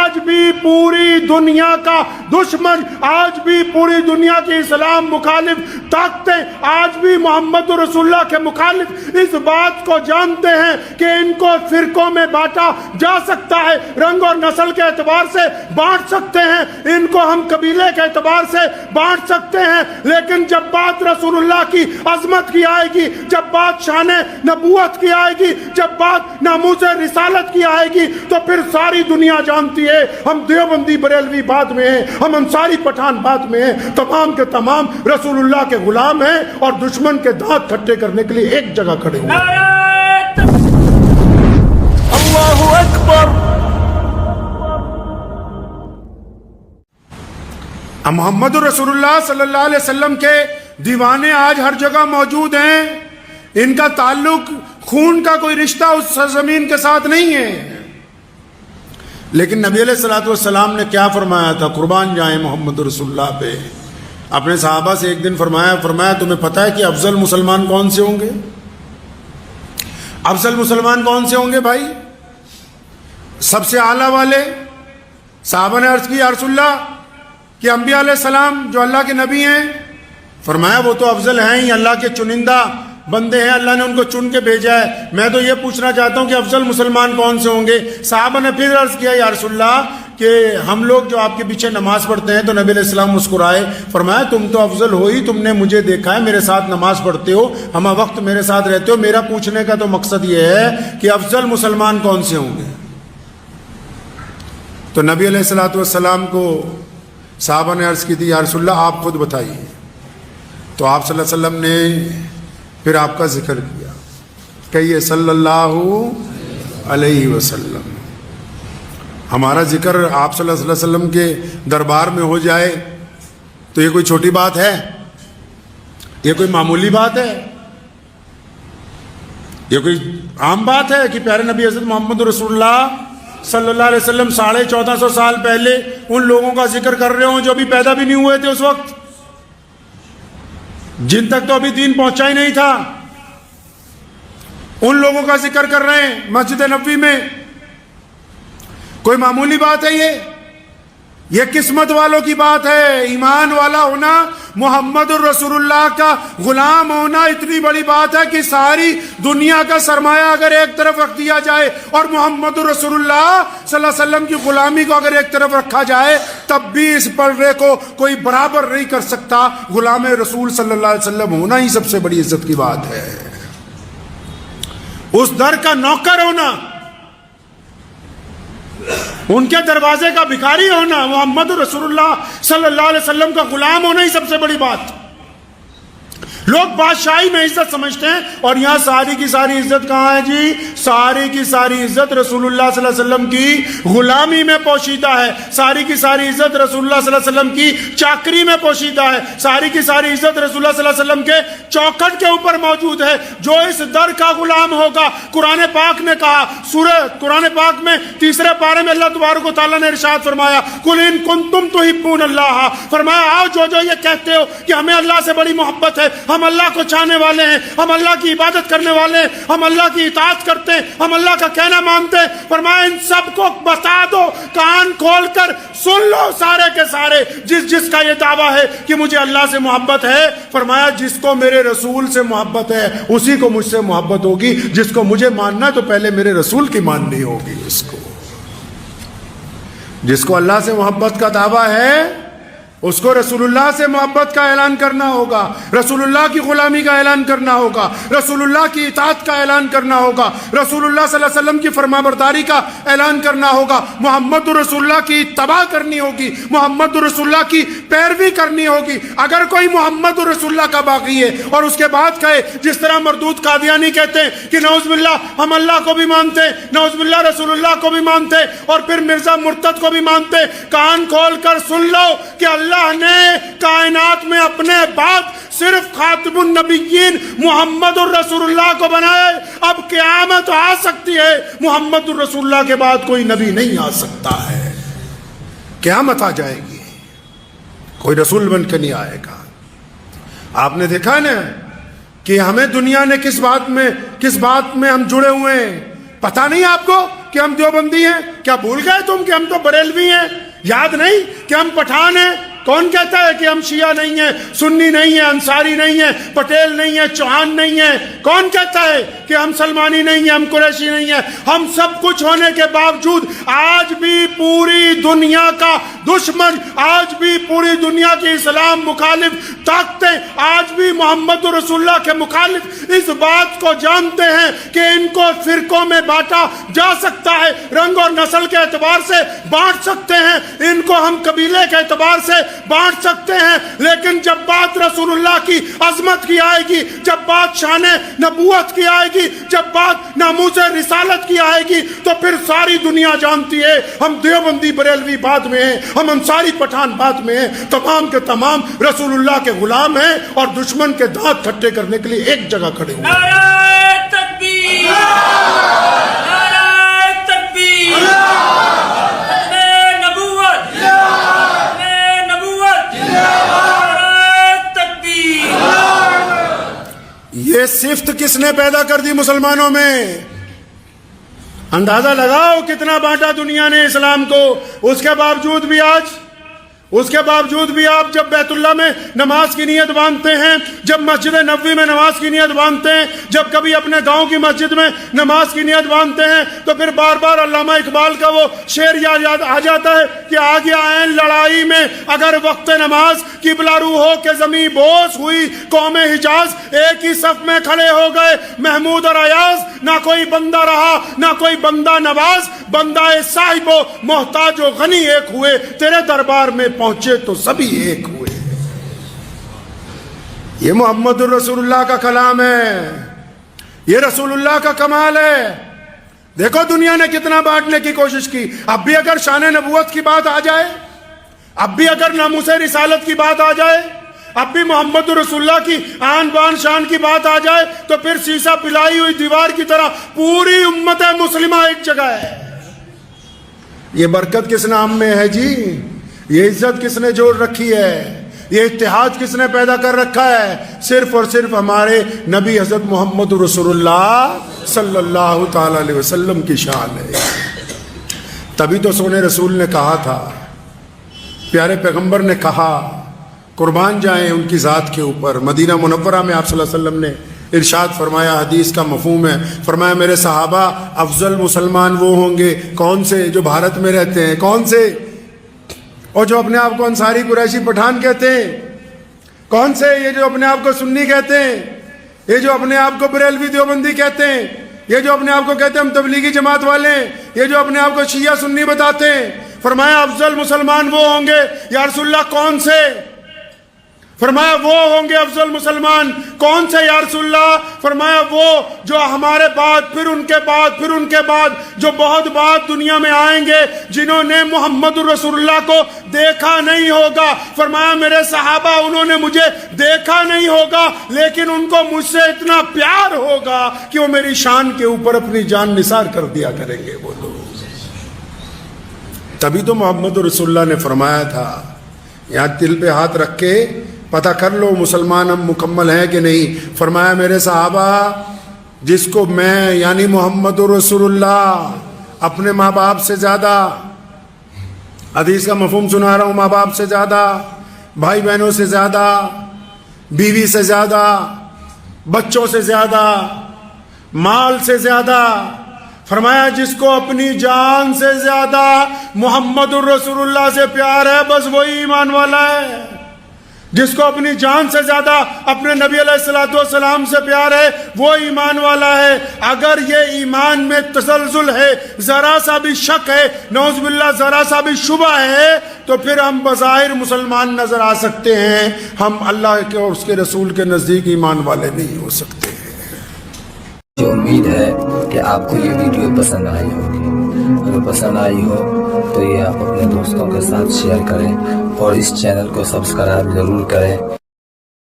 آج بھی پوری دنیا کا دشمن، آج بھی پوری دنیا کی اسلام مخالف طاقتیں آج بھی محمد رسول اللہ کے مخالف اس بات کو جانتے ہیں کہ ان کو فرقوں میں بانٹا جا سکتا ہے، رنگ اور نسل کے اعتبار سے بانٹ سکتے ہیں، ان کو ہم قبیلے کے اعتبار سے بانٹ سکتے ہیں، لیکن جب بات رسول اللہ کی عظمت کی آئے گی، جب بات شان نبوت کی آئے گی، جب بات ناموس رسالت کی آئے گی، تو پھر ساری دنیا جانتی ہے ہم دیوبندی بریلوی بات میں ہیں، ہم انصاری پٹھان بات میں ہیں، تمام کے تمام رسول اللہ کے غلام ہیں اور دشمن کے دانت کھٹے کرنے کے لیے ایک جگہ کھڑے ہوئے ہیں۔ اللہ اکبر۔ محمد رسول اللہ صلی اللہ علیہ وسلم کے دیوانے آج ہر جگہ موجود ہیں، ان کا تعلق خون کا کوئی رشتہ اس سرزمین کے ساتھ نہیں ہے، لیکن نبی علیہ الصلوۃ والسلام نے کیا فرمایا تھا؟ قربان جائیں محمد رسول اللہ پہ، اپنے صحابہ سے ایک دن فرمایا تمہیں پتہ ہے کہ افضل مسلمان کون سے ہوں گے؟ افضل مسلمان کون سے ہوں گے بھائی؟ سب سے اعلیٰ والے؟ صحابہ نے عرض کی یا رسول اللہ کہ انبیاء علیہ السلام جو اللہ کے نبی ہیں، فرمایا وہ تو افضل ہیں ہی، اللہ کے چنندہ بندے ہیں، اللہ نے ان کو چن کے بھیجا ہے، میں تو یہ پوچھنا چاہتا ہوں کہ افضل مسلمان کون سے ہوں گے؟ صحابہ نے پھر عرض کیا یا رسول اللہ کہ ہم لوگ جو آپ کے پیچھے نماز پڑھتے ہیں، تو نبی علیہ السلام مسکرائے، فرمایا تم تو افضل ہو ہی، تم نے مجھے دیکھا ہے میرے ساتھ نماز پڑھتے ہو، ہم وقت میرے ساتھ رہتے ہو، میرا پوچھنے کا تو مقصد یہ ہے کہ افضل مسلمان کون سے ہوں گے؟ تو نبی علیہ الصلوۃ والسلام کو صحابہ نے عرض کی تھی یا رسول اللہ آپ خود بتائیے، تو آپ صلی اللہ علیہ وسلم نے پھر آپ کا ذکر کیا، کہیے صلی اللہ علیہ وسلم۔ ہمارا ذکر آپ صلی اللہ علیہ وسلم کے دربار میں ہو جائے تو یہ کوئی چھوٹی بات ہے؟ یہ کوئی معمولی بات ہے؟ یہ کوئی عام بات ہے کہ پیارے نبی حضرت محمد رسول اللہ صلی اللہ علیہ وسلم 1450 سال پہلے ان لوگوں کا ذکر کر رہے ہوں جو ابھی پیدا بھی نہیں ہوئے تھے اس وقت، جن تک تو ابھی دین پہنچا ہی نہیں تھا، ان لوگوں کا ذکر کر رہے ہیں مسجد نبوی میں؟ کوئی معمولی بات ہے یہ قسمت والوں کی بات ہے، ایمان والا ہونا، محمد الرسول اللہ کا غلام ہونا اتنی بڑی بات ہے کہ ساری دنیا کا سرمایہ اگر ایک طرف رکھ دیا جائے اور محمد الرسول اللہ صلی اللہ علیہ وسلم کی غلامی کو اگر ایک طرف رکھا جائے تب بھی اس پلڑے کو کوئی برابر نہیں کر سکتا۔ غلام رسول صلی اللہ علیہ وسلم ہونا ہی سب سے بڑی عزت کی بات ہے، اس در کا نوکر ہونا، ان کے دروازے کا بھکاری ہونا، محمد رسول اللہ صلی اللہ علیہ وسلم کا غلام ہونا ہی سب سے بڑی بات۔ لوگ بادشاہی میں عزت سمجھتے ہیں، اور یہاں ساری کی ساری عزت کہاں ہے جی؟ ساری کی ساری عزت رسول اللہ صلی اللہ علیہ وسلم کی غلامی میں پوشیدہ ہے، ساری کی ساری عزت رسول اللہ صلی اللہ علیہ وسلم کی چاکری میں پوشیدہ ہے، ساری کی ساری عزت رسول اللہ صلی اللہ علیہ وسلم کے چوکھٹ کے اوپر موجود ہے۔ جو اس در کا غلام ہوگا، قرآن پاک نے کہا، قرآن پاک میں 3 پارے میں اللہ تبارک و تعالیٰ نے ارشاد فرمایا قُلْ إِن كُنتُمْ تُحِبُّونَ اللَّهَ، فرمایا آؤ جو یہ کہتے ہو کہ ہمیں اللہ سے بڑی محبت ہے، ہم اللہ کو چاہنے والے ہیں، ہم اللہ کی عبادت کرنے والے ہیں، ہم اللہ کی اطاعت کرتے ہیں، ہم اللہ کا کہنا مانتے ہیں، فرمایا ان سب کو بتا دو، کان کھول کر سن لو سارے کے سارے، جس کا یہ دعویٰ ہے کہ مجھے اللہ سے محبت ہے، فرمایا جس کو میرے رسول سے محبت ہے اسی کو مجھ سے محبت ہوگی، جس کو مجھے ماننا تو پہلے میرے رسول کی ماننی ہوگی، اس کو جس کو اللہ سے محبت کا دعویٰ ہے اس کو رسول اللہ سے محبت کا اعلان کرنا ہوگا، رسول اللہ کی غلامی کا اعلان کرنا ہوگا، رسول اللہ کی اطاعت کا اعلان کرنا ہوگا، رسول اللہ صلی اللہ علیہ وسلم کی فرمانبرداری کا اعلان کرنا ہوگا، محمد رسول اللہ کی اتباع کرنی ہوگی، محمد رسول اللہ کی پیروی کرنی ہوگی۔ اگر کوئی محمد رسول اللہ کا باغی ہے اور اس کے بعد کہے جس طرح مردود قادیانی کہتے ہیں کہ نعوذ باللہ ہم اللہ کو بھی مانتے ہیں، نعوذ باللہ رسول اللہ کو بھی مانتے ہیں، اور پھر مرزا مرتد کو بھی مانتے ہیں، کان کھول کر سن لو کہ اللہ نے کائنات میں اپنے بعد صرف خاتم النبیین محمد الرسول اللہ کو بنایا ہے۔ اب قیامت آ سکتی ہے، محمد الرسول اللہ کے بعد کوئی نبی نہیں آ سکتا ہے، قیامت آ جائے گی، کوئی رسول بن کے نہیں آئے گا۔ آپ نے دیکھا نا کہ ہمیں دنیا نے کس بات میں ہم جڑے ہوئے ہیں، پتہ نہیں آپ کو کہ ہم دیوبندی ہیں؟ کیا بھول گئے تم کہ ہم تو بریلوی ہیں؟ یاد نہیں کہ ہم پٹھان ہیں؟ کون کہتا ہے کہ ہم شیعہ نہیں ہیں، سنی نہیں ہیں، انصاری نہیں ہیں، پٹیل نہیں ہیں، چوہان نہیں ہیں؟ کون کہتا ہے کہ ہم سلمانی نہیں ہیں، ہم قریشی نہیں ہیں؟ ہم سب کچھ ہونے کے باوجود آج بھی پوری دنیا کا دشمن، آج بھی پوری دنیا کی اسلام مخالف طاقتیں آج بھی محمد رسول اللہ کے مخالف اس بات کو جانتے ہیں کہ ان کو فرقوں میں بانٹا جا سکتا ہے، رنگ اور نسل کے اعتبار سے بانٹ سکتے ہیں، ان کو ہم قبیلے کے اعتبار سے بانٹ سکتے ہیں، لیکن جب بات رسول اللہ کی عظمت کی آئے گی، جب بات شان نبوت کی آئے گی، جب بات ناموس رسالت کی آئے گی، تو پھر ساری دنیا جانتی ہے ہم دیوبندی بریلوی بعد میں ہیں، ہم انصاری پٹھان بعد میں ہیں، تمام کے تمام رسول اللہ کے غلام ہیں اور دشمن کے دانت کھٹے کرنے کے لیے ایک جگہ کھڑے ہوئے ہیں۔ نعرہ تکبیر، نعرہ تکبیر، یہ صفت کس نے پیدا کر دی مسلمانوں میں؟ اندازہ لگاؤ کتنا بانٹا دنیا نے اسلام کو، اس کے باوجود بھی آپ جب بیت اللہ میں نماز کی نیت باندھتے ہیں، جب مسجد نبوی میں نماز کی نیت باندھتے ہیں، جب کبھی اپنے گاؤں کی مسجد میں نماز کی نیت باندھتے ہیں، تو پھر بار بار علامہ اقبال کا وہ شعر یاد آ جاتا ہے کہ آ گیا عین لڑائی میں اگر وقت نماز، قبلہ رو ہو کے زمیں بوس ہوئی قوم حجاز، ایک ہی صف میں کھڑے ہو گئے محمود اور ایاز، نہ کوئی بندہ رہا نہ کوئی بندہ نواز، بندہ صاحب و محتاج و غنی ایک ہوئے، تیرے دربار میں پہنچے تو سبھی ایک ہوئے۔ یہ محمد الرسول اللہ کا کلام ہے، یہ رسول اللہ کا کمال ہے۔ دیکھو دنیا نے کتنا بانٹنے کی کوشش کی، اب بھی اگر شان نبوت کی بات آ جائے، اب بھی اگر ناموس رسالت کی بات آ جائے، اب بھی محمد رسول اللہ کی آن بان شان کی بات آ جائے، تو پھر سیسا پلائی ہوئی دیوار کی طرح پوری امت مسلمہ ایک جگہ ہے۔ یہ برکت کس نام میں ہے جی؟ یہ عزت کس نے جوڑ رکھی ہے؟ یہ اتحاد کس نے پیدا کر رکھا ہے؟ صرف اور صرف ہمارے نبی حضرت محمد رسول اللہ صلی اللہ تعالی علیہ وسلم کی شان ہے۔ تبھی تو سونے رسول نے کہا تھا، پیارے پیغمبر نے کہا، قربان جائیں ان کی ذات کے اوپر۔ مدینہ منورہ میں آپ صلی اللہ علیہ وسلم نے ارشاد فرمایا، حدیث کا مفہوم ہے، فرمایا میرے صحابہ افضل مسلمان وہ ہوں گے، کون سے؟ جو بھارت میں رہتے ہیں۔ کون سے؟ اور جو اپنے آپ کو انصاری قریشی پٹھان کہتے ہیں۔ کون سے؟ یہ جو اپنے آپ کو سنی کہتے ہیں، یہ جو اپنے آپ کو بریلوی دیوبندی کہتے ہیں، یہ جو اپنے آپ کو کہتے ہیں ہم تبلیغی جماعت والے ہیں، یہ جو اپنے آپ کو شیعہ سنی بتاتے ہیں۔ فرمایا افضل مسلمان وہ ہوں گے۔ یا رسول اللہ کون سے؟ فرمایا وہ ہوں گے افضل مسلمان۔ کون سے یا رسول اللہ؟ فرمایا وہ جو ہمارے بعد، پھر ان کے بعد، پھر ان کے بعد جو بہت بعد دنیا میں آئیں گے، جنہوں نے محمد رسول اللہ کو دیکھا نہیں ہوگا۔ فرمایا میرے صحابہ انہوں نے مجھے دیکھا نہیں ہوگا، لیکن ان کو مجھ سے اتنا پیار ہوگا کہ وہ میری شان کے اوپر اپنی جان نثار کر دیا کریں گے وہ لوگ۔ تبھی تو محمد رسول اللہ نے فرمایا تھا، یہاں دل پہ ہاتھ رکھ کے پتہ کر لو مسلمان ہم مکمل ہیں کہ نہیں۔ فرمایا میرے صحابہ جس کو میں یعنی محمد رسول اللہ اپنے ماں باپ سے زیادہ، حدیث کا مفہوم سنا رہا ہوں، ماں باپ سے زیادہ، بھائی بہنوں سے زیادہ، بیوی سے زیادہ، بچوں سے زیادہ، مال سے زیادہ، فرمایا جس کو اپنی جان سے زیادہ محمد الرسول اللہ سے پیار ہے بس وہی ایمان والا ہے۔ جس کو اپنی جان سے زیادہ اپنے نبی علیہ السلام سے پیار ہے وہ ایمان والا ہے۔ اگر یہ ایمان میں تسلسل ہے، ذرا سا بھی شک ہے، نعوذ باللہ ذرا سا بھی شبہ ہے، تو پھر ہم بظاہر مسلمان نظر آ سکتے ہیں، ہم اللہ کے اور اس کے رسول کے نزدیک ایمان والے نہیں ہو سکتے ہیں۔ مجھے امید ہے کہ آپ کو یہ ویڈیو پسند آئی ہوگی۔ اگر پسند آئی ہو تو یہ آپ اپنے دوستوں کے ساتھ شیئر کریں اور اس چینل کو سبسکرائب ضرور کریں۔